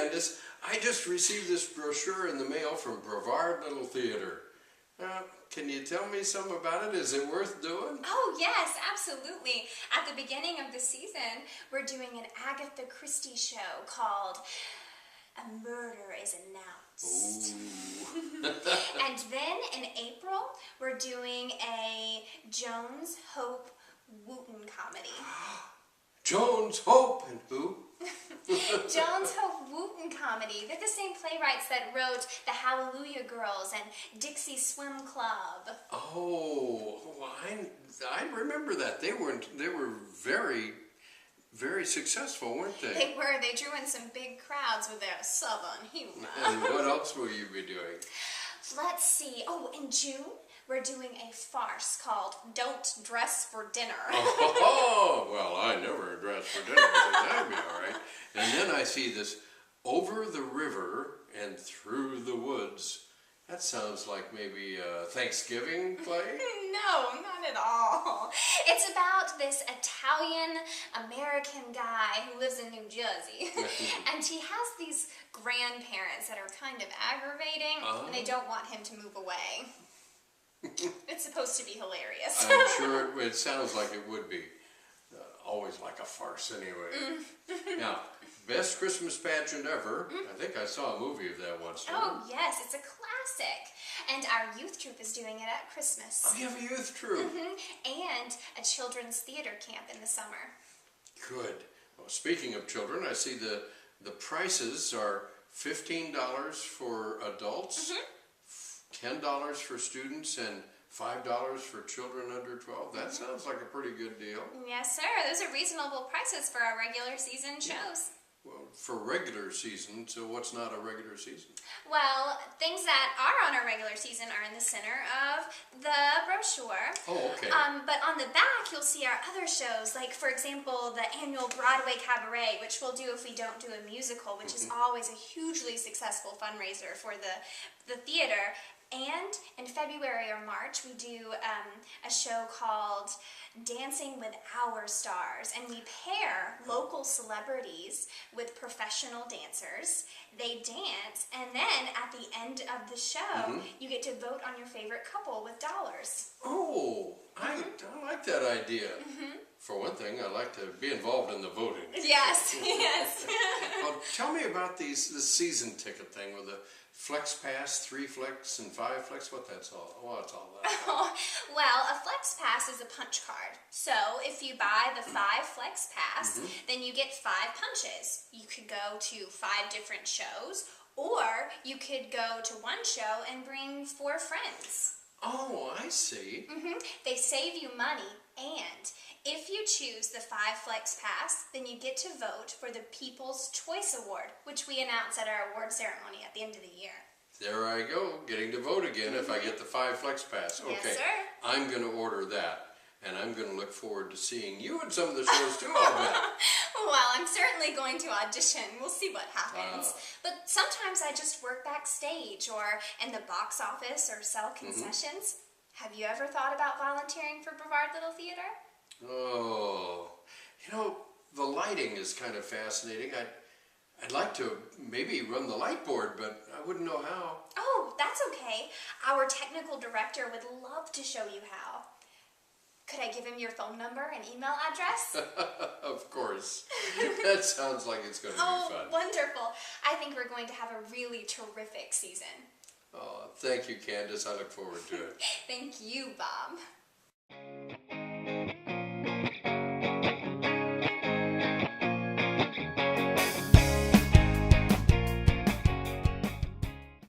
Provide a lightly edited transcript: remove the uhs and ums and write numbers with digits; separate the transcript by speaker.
Speaker 1: Candace. I just received this brochure in the mail from Brevard Little Theater. Can you tell me some about it? Is it worth doing?
Speaker 2: Oh, yes, absolutely. At the beginning of the season, we're doing an Agatha Christie show called A Murder is Announced.
Speaker 1: Ooh.
Speaker 2: And then in April, we're doing a Jones, Hope, Wooten comedy.
Speaker 1: Jones, Hope, and who?
Speaker 2: Jones, Hope, Wooten comedy. They're the same playwrights that wrote The Hallelujah Girls and Dixie Swim Club.
Speaker 1: Oh, I remember that. They were very, very successful, weren't they?
Speaker 2: They were. They drew in some big crowds with their southern humor.
Speaker 1: And what else will you be doing?
Speaker 2: Let's see. Oh, in June, we're doing a farce called Don't Dress for Dinner.
Speaker 1: Oh, well, I never dress for dinner, so that'd be all right. And then I see this Over the River and Through the Woods. That sounds like maybe a Thanksgiving play?
Speaker 2: No, not at all. It's about this Italian-American guy who lives in New Jersey. And he has these grandparents that are kind of aggravating, and they don't want him to move away. It's supposed to be hilarious.
Speaker 1: I'm sure it sounds like it would be. Always like a farce anyway. Now, best Christmas pageant ever. I think I saw a movie of that once.
Speaker 2: Oh, yes, it's a classic. And our youth troupe is doing it at Christmas.
Speaker 1: Oh, you have a youth troupe.
Speaker 2: And a children's theater camp in the summer.
Speaker 1: Good. Well, speaking of children, I see the prices are $15 for adults, $10 for students, and $5 for children under 12. That sounds like a pretty good deal.
Speaker 2: Yes, sir. Those are reasonable prices for our regular season shows.
Speaker 1: Well, for regular season, so what's not a regular season?
Speaker 2: Well, things that are on our regular season are in the center of the brochure.
Speaker 1: Oh, okay.
Speaker 2: But on the back, you'll see our other shows, like, for example, the annual Broadway Cabaret, which we'll do if we don't do a musical, which is always a hugely successful fundraiser for the theater. And in February or March, we do a show called Dancing with Our Stars, and we pair local celebrities with professional dancers. They dance, and then at the end of the show, you get to vote on your favorite couple with dollars.
Speaker 1: Oh, I like that idea. For one thing, I like to be involved in the voting.
Speaker 2: Yes, yes.
Speaker 1: Well, tell me about this season ticket thing with the Flex Pass, 3 Flex, and 5 Flex. What's all that?
Speaker 2: Well, a Flex Pass is a punch card. So if you buy the 5 Flex Pass, then you get 5 punches. You could go to 5 different shows, or you could go to one show and bring 4 friends.
Speaker 1: Oh, I see.
Speaker 2: They save you money, and if you choose the 5 Flex Pass, then you get to vote for the People's Choice Award, which we announce at our award ceremony at the end of the year.
Speaker 1: There I go, getting to vote again if I get the 5 Flex Pass. Okay,
Speaker 2: Yes, sir.
Speaker 1: I'm going to order that, and I'm going to look forward to seeing you in some of the shows too, I'll bet.
Speaker 2: Well, I'm certainly going to audition. We'll see what happens. But sometimes I just work backstage or in the box office or sell concessions. Have you ever thought about volunteering for Brevard Little Theater?
Speaker 1: Oh, the lighting is kind of fascinating. I'd like to maybe run the light board, but I wouldn't know how.
Speaker 2: Oh, that's okay. Our technical director would love to show you how. Could I give him your phone number and email address?
Speaker 1: Of course. That sounds like it's going to be fun.
Speaker 2: Oh, wonderful. I think we're going to have a really terrific season.
Speaker 1: Oh, thank you, Candace. I look forward to it.
Speaker 2: Thank you, Bob.